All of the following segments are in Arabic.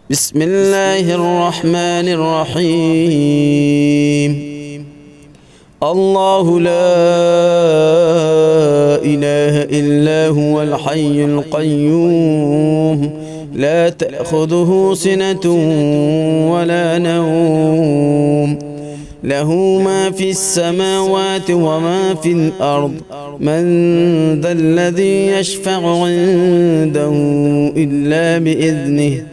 بسم الله الرحمن الرحيم. الله لا إله إلا هو الحي القيوم لا تأخذه سنة ولا نوم له ما في السماوات وما في الأرض من ذا الذي يشفع عنده إلا بإذنه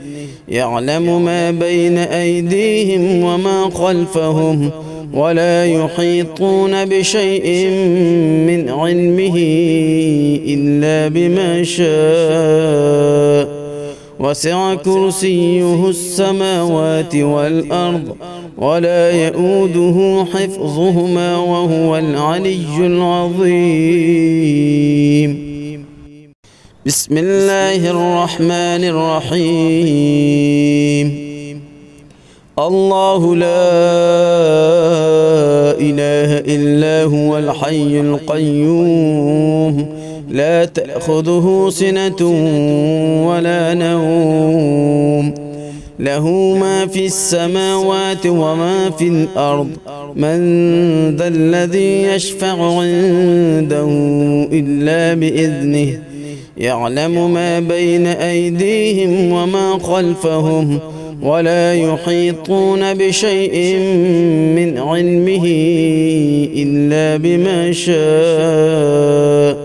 يعلم ما بين أيديهم وما خلفهم ولا يحيطون بشيء من علمه إلا بما شاء وسع كرسيه السماوات والأرض ولا يؤوده حفظهما وهو العلي العظيم. بسم الله الرحمن الرحيم. الله لا إله إلا هو الحي القيوم لا تأخذه سنة ولا نوم له ما في السماوات وما في الأرض من ذا الذي يشفع عنده إلا بإذنه يعلم ما بين أيديهم وما خلفهم ولا يحيطون بشيء من علمه إلا بما شاء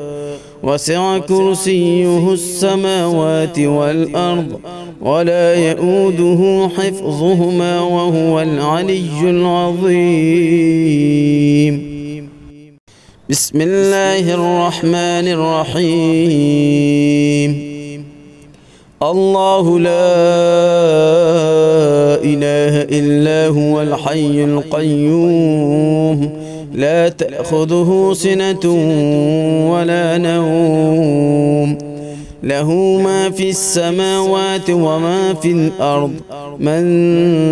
وسع كرسيه السماوات والأرض ولا يؤوده حفظهما وهو العلي العظيم. بسم الله الرحمن الرحيم. الله لا إله إلا هو الحي القيوم لا تأخذه سنة ولا نوم له ما في السماوات وما في الأرض من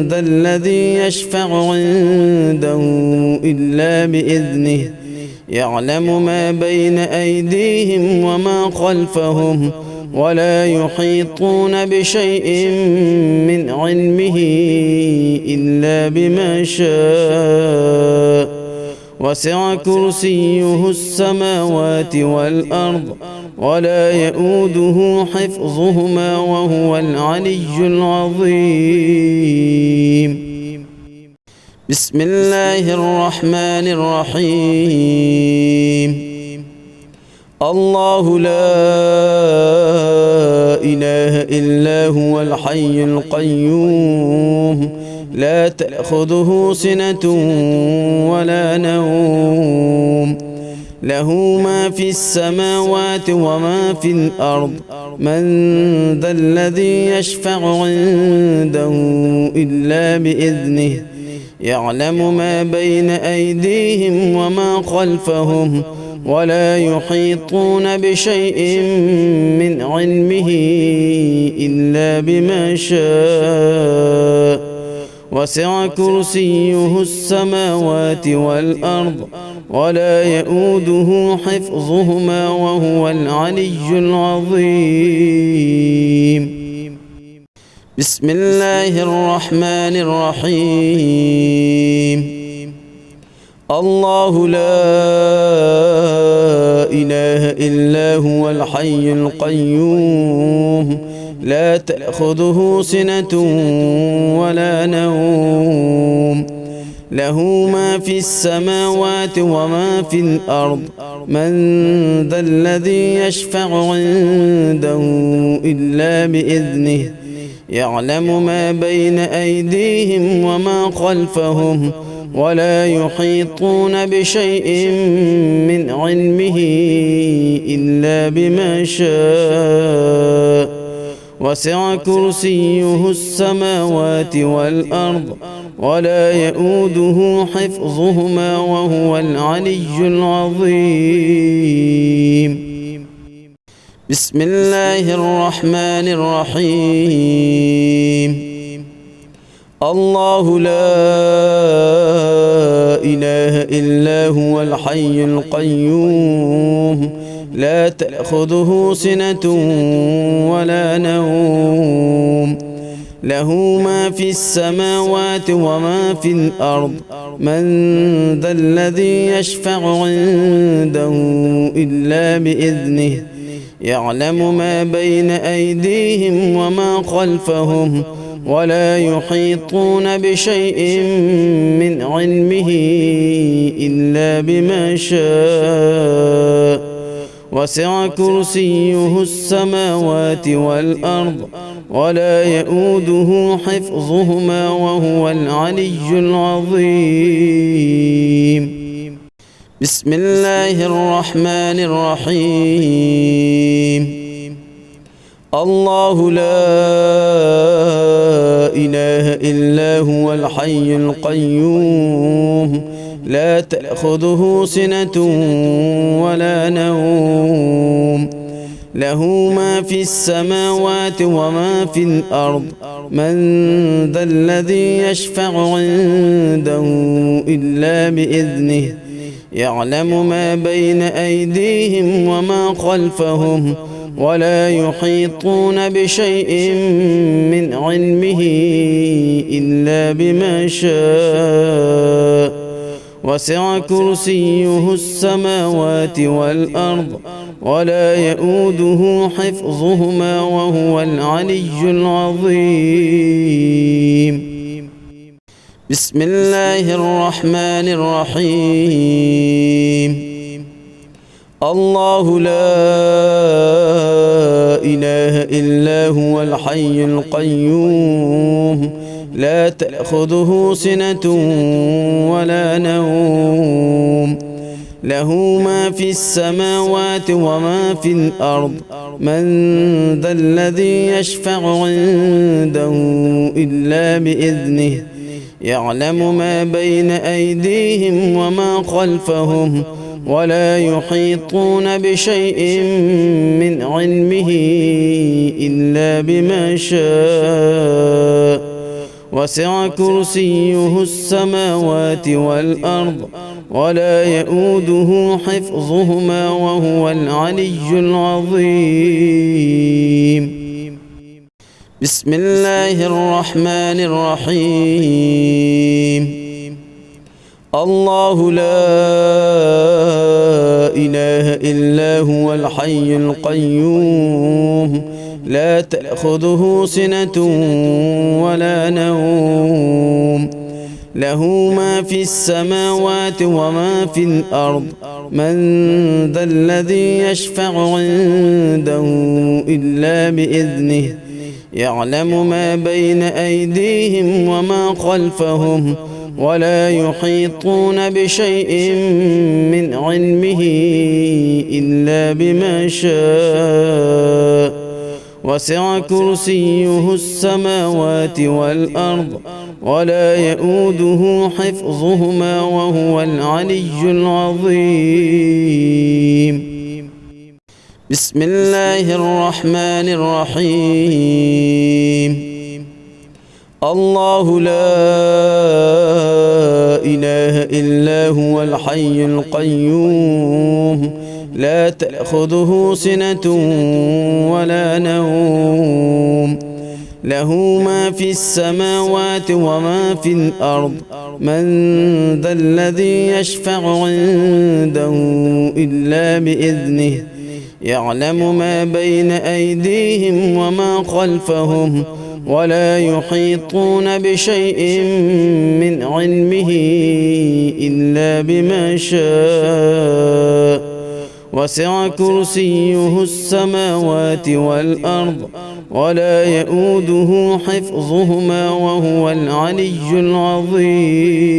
ذا الذي يشفع عنده إلا بإذنه يعلم ما بين أيديهم وما خلفهم ولا يحيطون بشيء من علمه إلا بما شاء وسع كرسيه السماوات والأرض ولا يؤوده حفظهما وهو العلي العظيم. بسم الله الرحمن الرحيم. الله لا إله إلا هو الحي القيوم لا تأخذه سنة ولا نوم له ما في السماوات وما في الأرض من ذا الذي يشفع عنده إلا بإذنه يعلم ما بين أيديهم وما خلفهم ولا يحيطون بشيء من علمه إلا بما شاء وسع كرسيه السماوات والأرض ولا يؤوده حفظهما وهو العلي العظيم. بسم الله الرحمن الرحيم. الله لا إله إلا هو الحي القيوم لا تأخذه سنة ولا نوم له ما في السماوات وما في الأرض من ذا الذي يشفع عنده إلا بإذنه يعلم ما بين أيديهم وما خلفهم ولا يحيطون بشيء من علمه إلا بما شاء وسع كرسيه السماوات والأرض ولا يؤوده حفظهما وهو العلي العظيم. بسم الله الرحمن الرحيم. الله لا إله إلا هو الحي القيوم لا تأخذه سنة ولا نوم له ما في السماوات وما في الأرض من ذا الذي يشفع عنده إلا بإذنه يعلم ما بين أيديهم وما خلفهم ولا يحيطون بشيء من علمه إلا بما شاء وسع كرسيه السماوات والأرض ولا يؤوده حفظهما وهو العلي العظيم. بسم الله الرحمن الرحيم. الله لا إله إلا هو الحي القيوم لا تأخذه سنة ولا نوم له ما في السماوات وما في الأرض من ذا الذي يشفع عنده إلا بإذنه يعلم ما بين أيديهم وما خلفهم ولا يحيطون بشيء من علمه إلا بما شاء وسع كرسيه السماوات والأرض ولا يؤوده حفظهما وهو العلي العظيم. بسم الله الرحمن الرحيم. الله لا إله إلا هو الحي القيوم لا تأخذه سنة ولا نوم له ما في السماوات وما في الأرض من ذا الذي يشفع عنده إلا بإذنه يعلم ما بين أيديهم وما خلفهم ولا يحيطون بشيء من علمه إلا بما شاء وسع كرسيه السماوات والأرض ولا يؤوده حفظهما وهو العلي العظيم. بسم الله الرحمن الرحيم. الله لا إله إلا هو الحي القيوم لا تأخذه سنة ولا نوم له ما في السماوات وما في الأرض من ذا الذي يشفع عنده إلا بإذنه يعلم ما بين أيديهم وما خلفهم ولا يحيطون بشيء من علمه إلا بما شاء وسع كرسيه السماوات والأرض ولا يؤوده حفظهما وهو العلي العظيم. بسم الله الرحمن الرحيم. الله لا إله إلا هو الحي القيوم لا تأخذه سنة ولا نوم له ما في السماوات وما في الأرض من ذا الذي يشفع عنده إلا بإذنه يعلم ما بين أيديهم وما خلفهم ولا يحيطون بشيء من علمه إلا بما شاء وسع كرسيه السماوات والأرض ولا يؤوده حفظهما وهو العلي العظيم.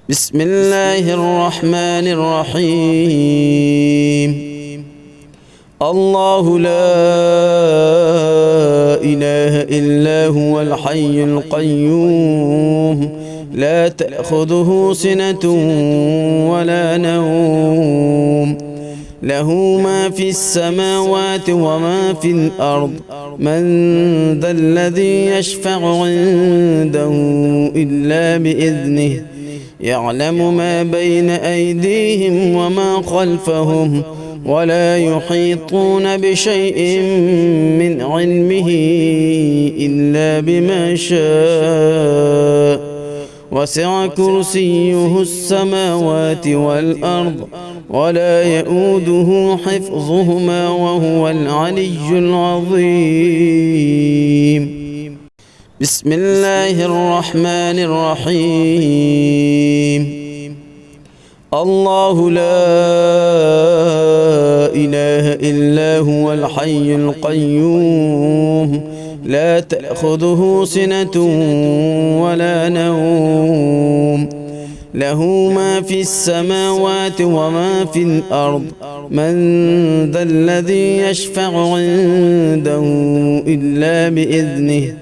بسم الله الرحمن الرحيم. الله لا إله إلا هو الحي القيوم لا تأخذه سنة ولا نوم له ما في السماوات وما في الأرض من ذا الذي يشفع عنده إلا بإذنه يعلم ما بين أيديهم وما خلفهم ولا يحيطون بشيء من علمه إلا بما شاء وسع كرسيه السماوات والأرض ولا يؤوده حفظهما وهو العلي العظيم. بسم الله الرحمن الرحيم. الله لا إله إلا هو الحي القيوم لا تأخذه سنة ولا نوم له ما في السماوات وما في الأرض من ذا الذي يشفع عنده إلا بإذنه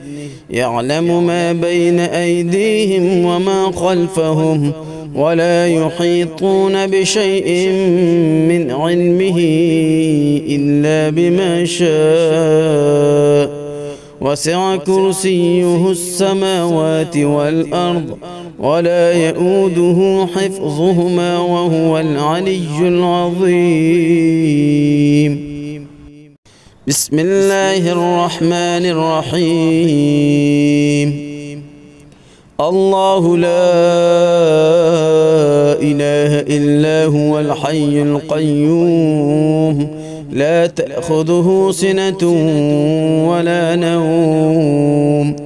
يعلم ما بين أيديهم وما خلفهم ولا يحيطون بشيء من علمه إلا بما شاء وسع كرسيه السماوات والأرض ولا يؤوده حفظهما وهو العلي العظيم. بسم الله الرحمن الرحيم. الله لا إله إلا هو الحي القيوم لا تأخذه سنة ولا نوم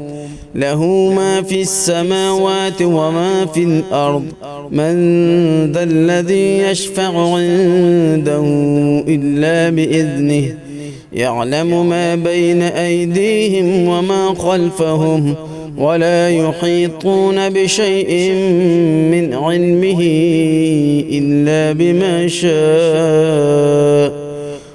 له ما في السماوات وما في الأرض من ذا الذي يشفع عنده إلا بإذنه يعلم ما بين أيديهم وما خلفهم ولا يحيطون بشيء من علمه إلا بما شاء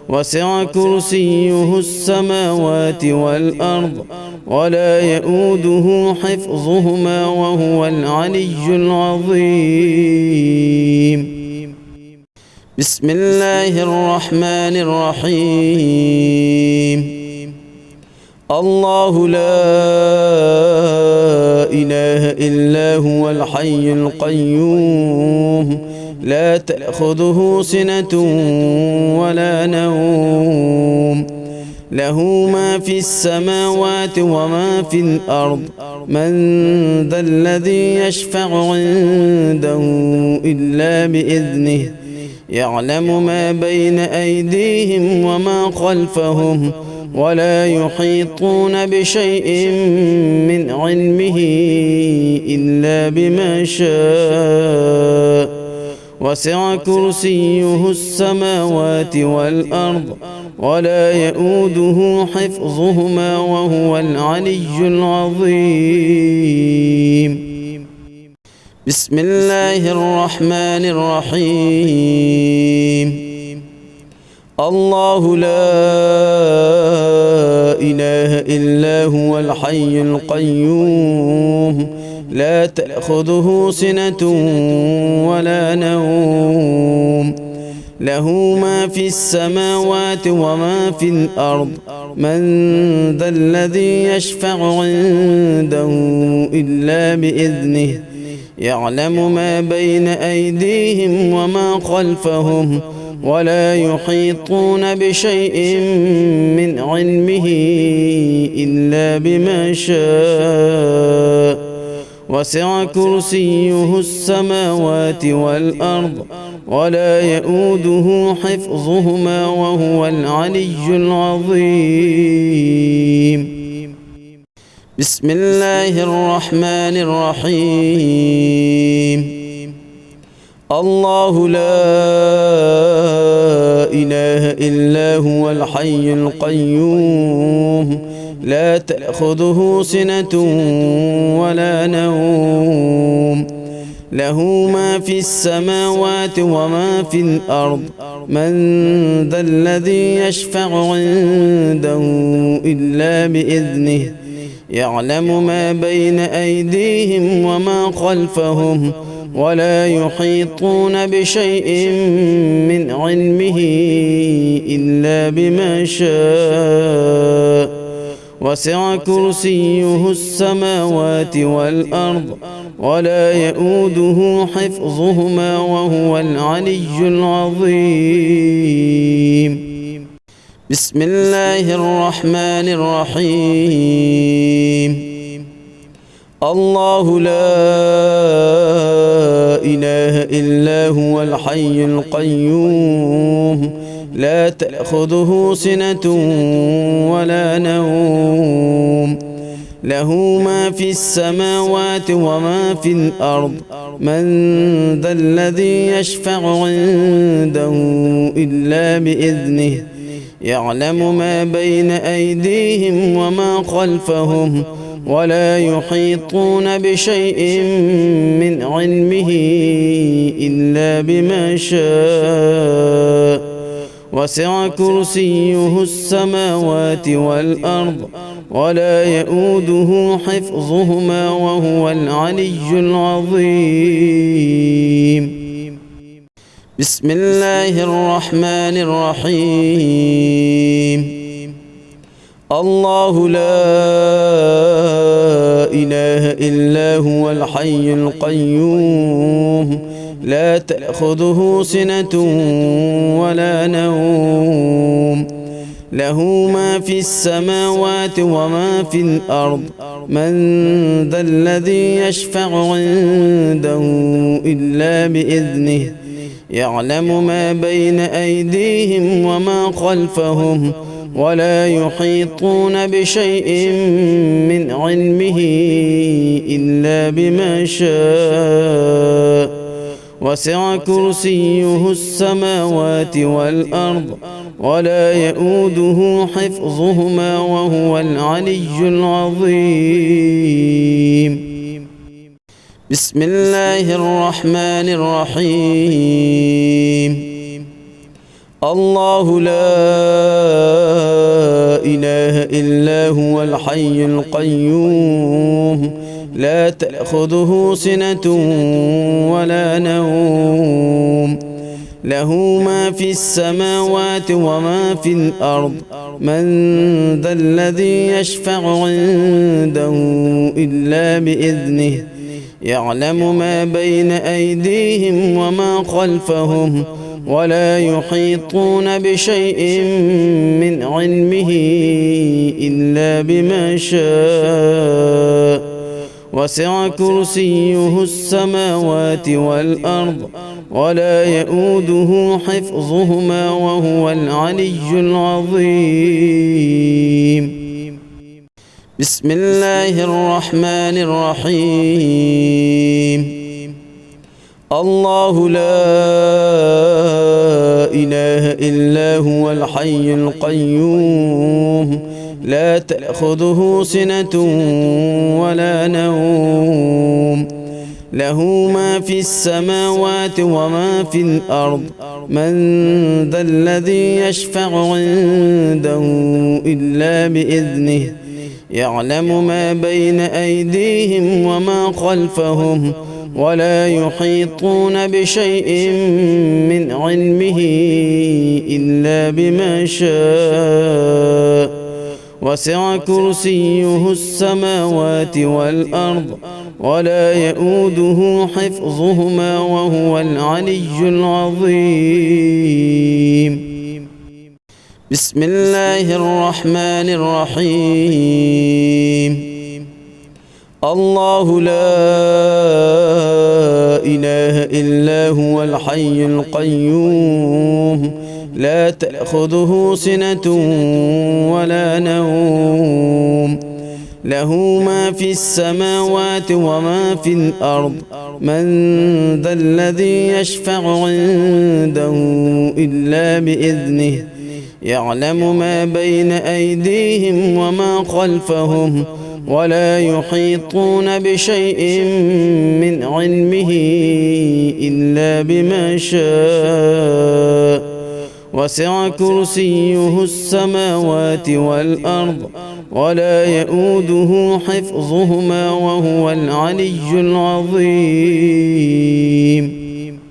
وسع كرسيه السماوات والأرض ولا يؤوده حفظهما وهو العلي العظيم. بسم الله الرحمن الرحيم. الله لا إله إلا هو الحي القيوم لا تأخذه سنة ولا نوم له ما في السماوات وما في الأرض من ذا الذي يشفع عنده إلا بإذنه يعلم ما بين أيديهم وما خلفهم ولا يحيطون بشيء من علمه إلا بما شاء وسع كرسيه السماوات والأرض ولا يؤوده حفظهما وهو العلي العظيم. بسم الله الرحمن الرحيم. الله لا إله إلا هو الحي القيوم لا تأخذه سنة ولا نوم له ما في السماوات وما في الأرض من ذا الذي يشفع عنده إلا بإذنه يعلم ما بين أيديهم وما خلفهم ولا يحيطون بشيء من علمه إلا بما شاء وسع كرسيه السماوات والأرض ولا يؤوده حفظهما وهو العلي العظيم. بسم الله الرحمن الرحيم. الله لا إله إلا هو الحي القيوم لا تأخذه سنة ولا نوم له ما في السماوات وما في الأرض من ذا الذي يشفع عنده إلا بإذنه يعلم ما بين أيديهم وما خلفهم ولا يحيطون بشيء من علمه إلا بما شاء وسع كرسيه السماوات والأرض ولا يؤوده حفظهما وهو العلي العظيم. بسم الله الرحمن الرحيم. الله لا إله إلا هو الحي القيوم لا تأخذه سنة ولا نوم له ما في السماوات وما في الأرض من ذا الذي يشفع عنده إلا بإذنه يعلم ما بين أيديهم وما خلفهم ولا يحيطون بشيء من علمه إلا بما شاء وسع كرسيه السماوات والأرض ولا يؤوده حفظهما وهو العلي العظيم. بسم الله الرحمن الرحيم. الله لا إله إلا هو الحي القيوم لا تأخذه سنة ولا نوم له ما في السماوات وما في الأرض من ذا الذي يشفع عنده إلا بإذنه يعلم ما بين أيديهم وما خلفهم ولا يحيطون بشيء من علمه إلا بما شاء وسع كرسيه السماوات والأرض ولا يؤوده حفظهما وهو العلي العظيم. بسم الله الرحمن الرحيم. الله لا إله إلا هو الحي القيوم لا تأخذه سنة ولا نوم له ما في السماوات وما في الأرض من ذا الذي يشفع عنده إلا بإذنه يعلم ما بين أيديهم وما خلفهم ولا يحيطون بشيء من علمه إلا بما شاء وسع كرسيه السماوات والأرض ولا يؤوده حفظهما وهو العلي العظيم. بسم الله الرحمن الرحيم. الله لا إله إلا هو الحي القيوم لا تأخذه سنة ولا نوم له ما في السماوات وما في الأرض من ذا الذي يشفع عنده إلا بإذنه يعلم ما بين أيديهم وما خلفهم ولا يحيطون بشيء من علمه إلا بما شاء وسع كرسيه السماوات والأرض ولا يؤوده حفظهما وهو العلي العظيم. بسم الله الرحمن الرحيم. الله لا إله إلا هو الحي القيوم لا تأخذه سنة ولا نوم له ما في السماوات وما في الأرض من ذا الذي يشفع عنده إلا بإذنه يعلم ما بين أيديهم وما خلفهم ولا يحيطون بشيء من علمه إلا بما شاء وسع كرسيه السماوات والأرض ولا يؤوده حفظهما وهو العلي العظيم.